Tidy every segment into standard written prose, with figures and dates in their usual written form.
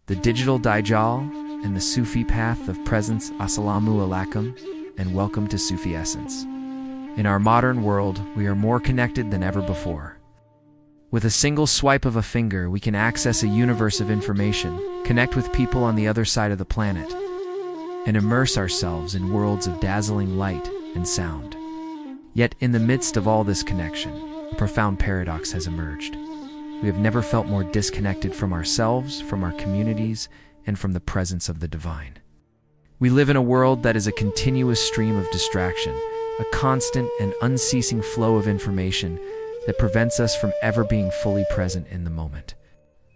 the Digital Dajjal and the Sufi path of presence. Assalamu alaikum, and welcome to Sufi Essence. In our modern world, we are more connected than ever before. With a single swipe of a finger, we can access a universe of information, connect with people on the other side of the planet, and immerse ourselves in worlds of dazzling light and sound. Yet, in the midst of all this connection, a profound paradox has emerged. We have never felt more disconnected from ourselves, from our communities, and from the presence of the divine. We live in a world that is a continuous stream of distraction, a constant and unceasing flow of information that prevents us from ever being fully present in the moment.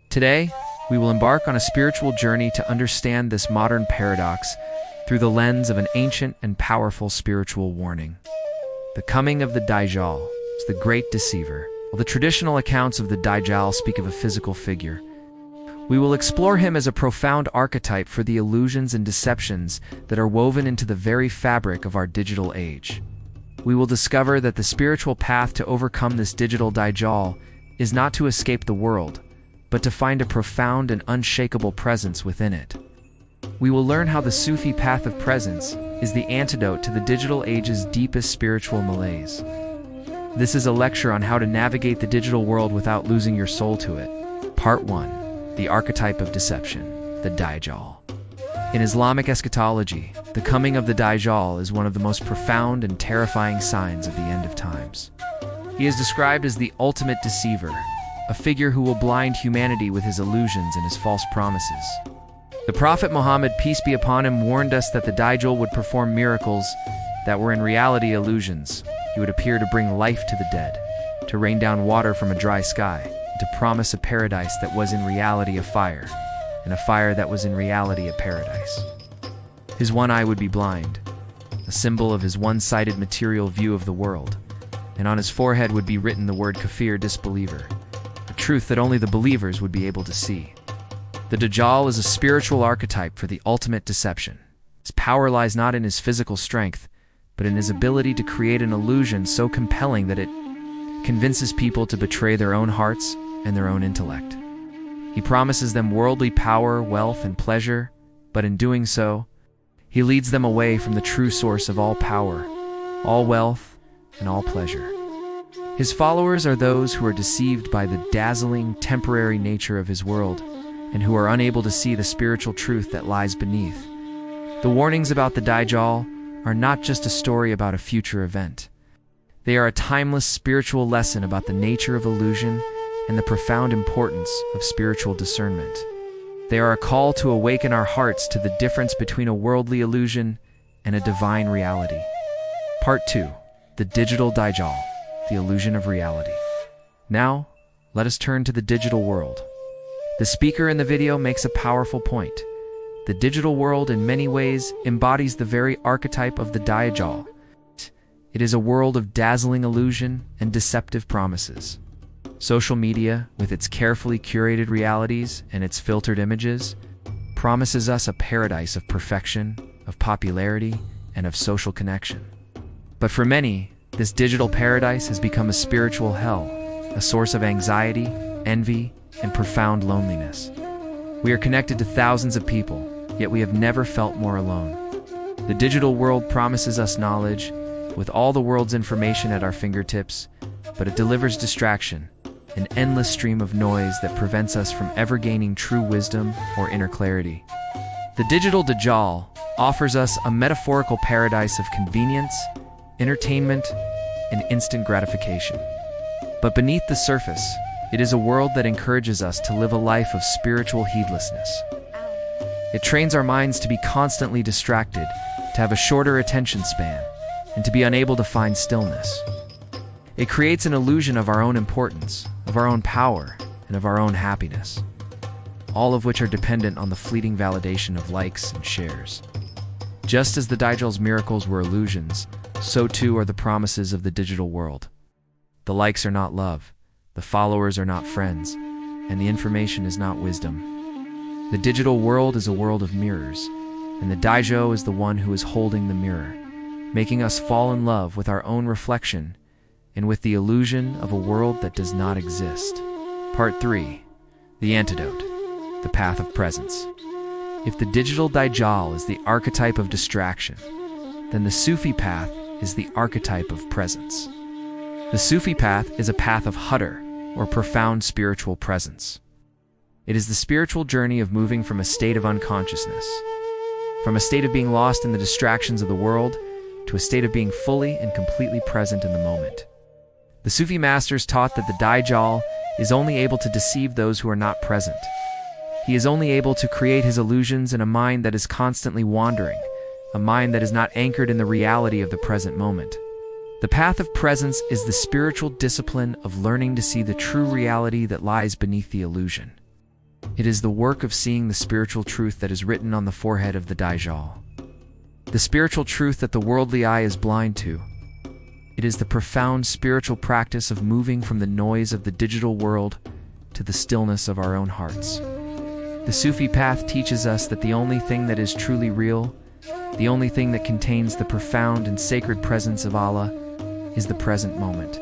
Today, we will embark on a spiritual journey to understand this modern paradox through the lens of an ancient and powerful spiritual warning. The coming of the Dajjal is the great deceiver. While the traditional accounts of the Dajjal speak of a physical figure, we will explore him as a profound archetype for the illusions and deceptions that are woven into the very fabric of our digital age. We will discover that the spiritual path to overcome this digital Dajjal is not to escape the world, but to find a profound and unshakable presence within it. We will learn how the Sufi path of presence is the antidote to the digital age's deepest spiritual malaise. This is a lecture on how to navigate the digital world without losing your soul to it. Part 1. The Archetype of Deception, the Dajjal. In Islamic eschatology, the coming of the Dajjal is one of the most profound and terrifying signs of the end of times. He is described as the ultimate deceiver, a figure who will blind humanity with his illusions and his false promises. The Prophet Muhammad, peace be upon him, warned us that the Dajjal would perform miracles that were in reality illusions. He would appear to bring life to the dead, to rain down water from a dry sky, and to promise a paradise that was in reality a fire, and a fire that was in reality a paradise. His one eye would be blind, a symbol of his one-sided material view of the world, and on his forehead would be written the word kafir, disbeliever, a truth that only the believers would be able to see. The Dajjal is a spiritual archetype for the ultimate deception. His power lies not in his physical strength, but in his ability to create an illusion so compelling that it convinces people to betray their own hearts and their own intellect. He promises them worldly power, wealth, and pleasure, but in doing so, he leads them away from the true source of all power, all wealth, and all pleasure. His followers are those who are deceived by the dazzling, temporary nature of his world, and who are unable to see the spiritual truth that lies beneath. The warnings about the Dajjal are not just a story about a future event. They are a timeless spiritual lesson about the nature of illusion and the profound importance of spiritual discernment. They are a call to awaken our hearts to the difference between a worldly illusion and a divine reality. Part 2. The Digital Dajjal, the Illusion of Reality. Now, let us turn to the digital world. The speaker in the video makes a powerful point. The digital world in many ways embodies the very archetype of the Dajjal. It is a world of dazzling illusion and deceptive promises. Social media, with its carefully curated realities and its filtered images, promises us a paradise of perfection, of popularity, and of social connection. But for many, this digital paradise has become a spiritual hell, a source of anxiety, envy, and profound loneliness. We are connected to thousands of people, yet we have never felt more alone. The digital world promises us knowledge, with all the world's information at our fingertips, but it delivers distraction, an endless stream of noise that prevents us from ever gaining true wisdom or inner clarity. The Digital Dajjal offers us a metaphorical paradise of convenience, entertainment, and instant gratification. But beneath the surface, it is a world that encourages us to live a life of spiritual heedlessness. It trains our minds to be constantly distracted, to have a shorter attention span, and to be unable to find stillness. It creates an illusion of our own importance, of our own power, and of our own happiness, all of which are dependent on the fleeting validation of likes and shares. Just as the Dajjal's miracles were illusions, so too are the promises of the digital world. The likes are not love, the followers are not friends, and the information is not wisdom. The digital world is a world of mirrors, and the Dajjal is the one who is holding the mirror, making us fall in love with our own reflection and with the illusion of a world that does not exist. Part 3. The Antidote. the path of presence. If the Digital Dajjal is the archetype of distraction, then the Sufi path is the archetype of presence. The Sufi path is a path of hadr, or profound spiritual presence. It is the spiritual journey of moving from a state of unconsciousness, from a state of being lost in the distractions of the world, to a state of being fully and completely present in the moment. The Sufi masters taught that the Dajjal is only able to deceive those who are not present. He is only able to create his illusions in a mind that is constantly wandering, a mind that is not anchored in the reality of the present moment. The path of presence is the spiritual discipline of learning to see the true reality that lies beneath the illusion. It is the work of seeing the spiritual truth that is written on the forehead of the Dajjal. The spiritual truth that the worldly eye is blind to. It is the profound spiritual practice of moving from the noise of the digital world to the stillness of our own hearts. The Sufi path teaches us that the only thing that is truly real, the only thing that contains the profound and sacred presence of Allah, is the present moment.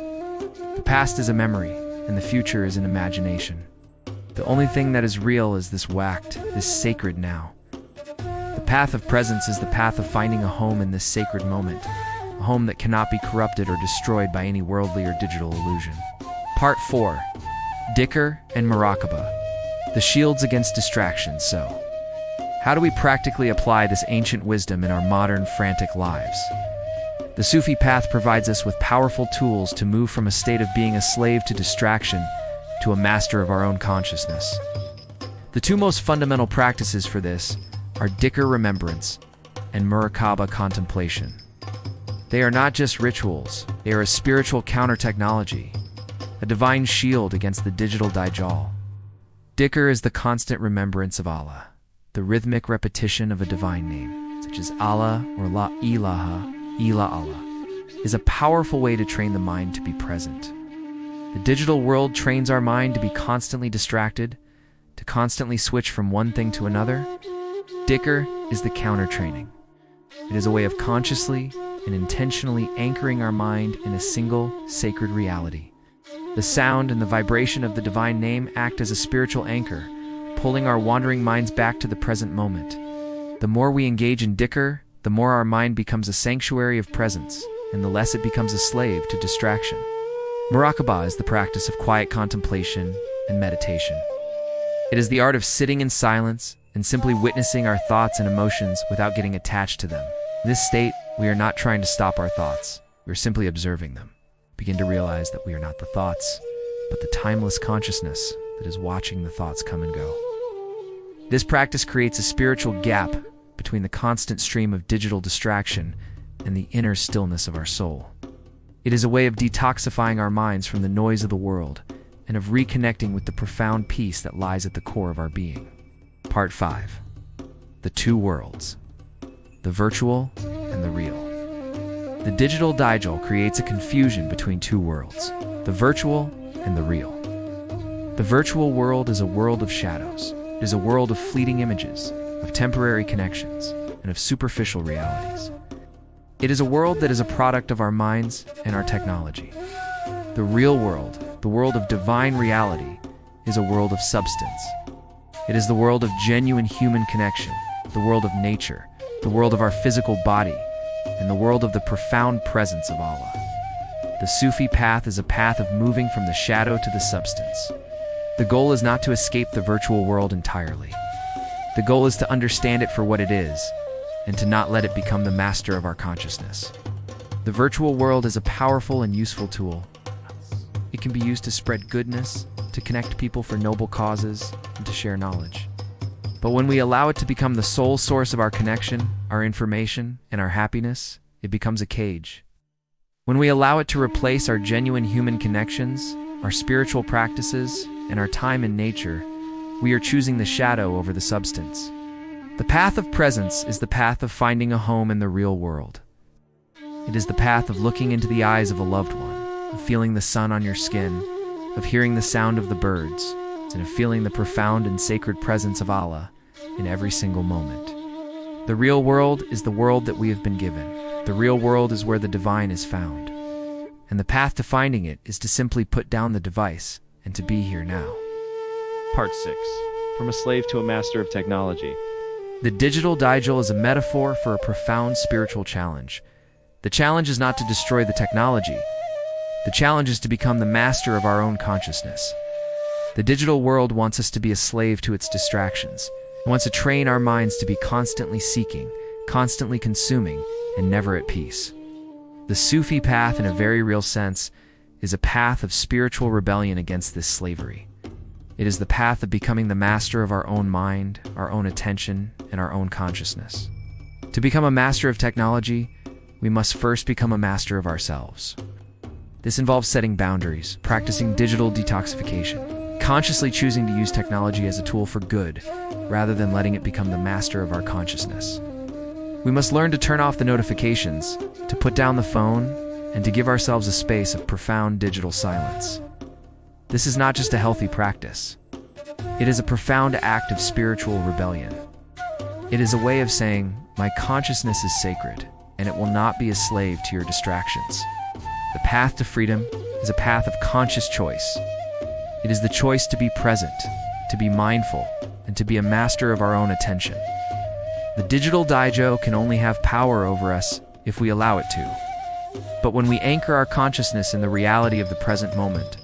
The past is a memory, and the future is an imagination. The only thing that is real is this waqt, this sacred now. The path of presence is the path of finding a home in this sacred moment, a home that cannot be corrupted or destroyed by any worldly or digital illusion. Part 4. Dhikr and Muraqaba, the shields against distraction. So, how do we practically apply this ancient wisdom in our modern, frantic lives? The Sufi path provides us with powerful tools to move from a state of being a slave to distraction to a master of our own consciousness. The two most fundamental practices for this are Dhikr, remembrance, and Muraqaba, contemplation. They are not just rituals, they are a spiritual counter-technology, a divine shield against the Digital Dajjal. Dhikr is the constant remembrance of Allah, the rhythmic repetition of a divine name, such as Allah or La ilaha illa Allah, is a powerful way to train the mind to be present. The digital world trains our mind to be constantly distracted, to constantly switch from one thing to another. Dhikr is the counter-training. It is a way of consciously and intentionally anchoring our mind in a single, sacred reality. The sound and the vibration of the divine name act as a spiritual anchor, pulling our wandering minds back to the present moment. The more we engage in Dhikr, the more our mind becomes a sanctuary of presence, and the less it becomes a slave to distraction. Muraqaba is the practice of quiet contemplation and meditation. It is the art of sitting in silence and simply witnessing our thoughts and emotions without getting attached to them. In this state, we are not trying to stop our thoughts. We are simply observing them. Begin to realize that we are not the thoughts, but the timeless consciousness that is watching the thoughts come and go. This practice creates a spiritual gap between the constant stream of digital distraction and the inner stillness of our soul. It is a way of detoxifying our minds from the noise of the world and of reconnecting with the profound peace that lies at the core of our being. Part 5. The two worlds, the virtual and the real. The Digital Dajjal creates a confusion between two worlds, the virtual and the real. The virtual world is a world of shadows. It is a world of fleeting images, of temporary connections, and of superficial realities. It is a world that is a product of our minds and our technology. The real world, the world of divine reality, is a world of substance. It is the world of genuine human connection, the world of nature, the world of our physical body, and the world of the profound presence of Allah. The Sufi path is a path of moving from the shadow to the substance. The goal is not to escape the virtual world entirely. The goal is to understand it for what it is, and to not let it become the master of our consciousness. The virtual world is a powerful and useful tool. It can be used to spread goodness, to connect people for noble causes, and to share knowledge. But when we allow it to become the sole source of our connection, our information, and our happiness, it becomes a cage. When we allow it to replace our genuine human connections, our spiritual practices, and our time in nature, we are choosing the shadow over the substance. The path of presence is the path of finding a home in the real world. It is the path of looking into the eyes of a loved one, of feeling the sun on your skin, of hearing the sound of the birds, and of feeling the profound and sacred presence of Allah in every single moment. The real world is the world that we have been given. The real world is where the divine is found. And the path to finding it is to simply put down the device and to be here now. Part 6. from a slave to a master of technology. The Digital Dajjal is a metaphor for a profound spiritual challenge. The challenge is not to destroy the technology. The challenge is to become the master of our own consciousness. The digital world wants us to be a slave to its distractions. It wants to train our minds to be constantly seeking, constantly consuming, and never at peace. The Sufi path, in a very real sense, is a path of spiritual rebellion against this slavery. It is the path of becoming the master of our own mind, our own attention, and our own consciousness. To become a master of technology, we must first become a master of ourselves. This involves setting boundaries, practicing digital detoxification, consciously choosing to use technology as a tool for good, rather than letting it become the master of our consciousness. We must learn to turn off the notifications, to put down the phone, and to give ourselves a space of profound digital silence. This is not just a healthy practice. It is a profound act of spiritual rebellion. It is a way of saying, my consciousness is sacred, and it will not be a slave to your distractions. The path to freedom is a path of conscious choice. It is the choice to be present, to be mindful, and to be a master of our own attention. The Digital Dajjal can only have power over us if we allow it to. But when we anchor our consciousness in the reality of the present moment,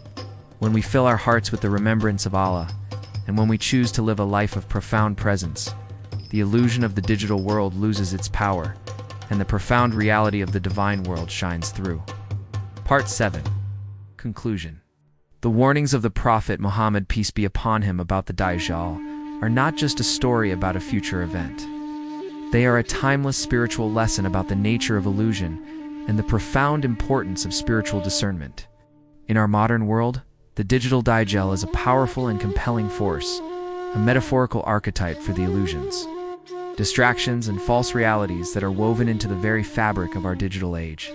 when we fill our hearts with the remembrance of Allah, and when we choose to live a life of profound presence, the illusion of the digital world loses its power, and the profound reality of the divine world shines through. Part 7. Conclusion. The warnings of the Prophet Muhammad, peace be upon him, about the Dajjal are not just a story about a future event. They are a timeless spiritual lesson about the nature of illusion and the profound importance of spiritual discernment. In our modern world, the Digital Dajjal is a powerful and compelling force, a metaphorical archetype for the illusions, distractions, and false realities that are woven into the very fabric of our digital age.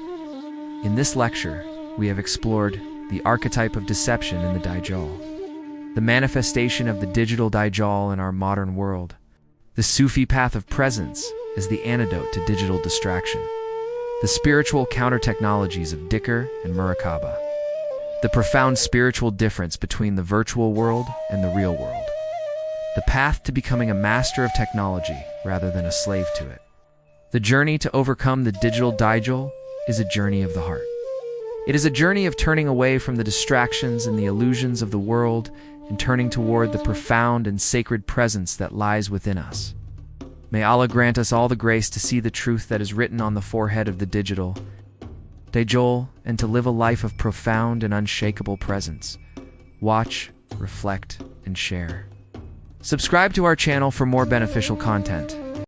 In this lecture, we have explored the archetype of deception in the Dajjal, the manifestation of the Digital Dajjal in our modern world, the Sufi path of presence as the antidote to digital distraction, the spiritual counter-technologies of Dhikr and Muraqaba, the profound spiritual difference between the virtual world and the real world, the path to becoming a master of technology rather than a slave to it. The journey to overcome the Digital Dajjal is a journey of the heart. It is a journey of turning away from the distractions and the illusions of the world and turning toward the profound and sacred presence that lies within us. May Allah grant us all the grace to see the truth that is written on the forehead of the Digital Dajjal and to live a life of profound and unshakable presence. Watch, reflect, and share. Subscribe to our channel for more beneficial content.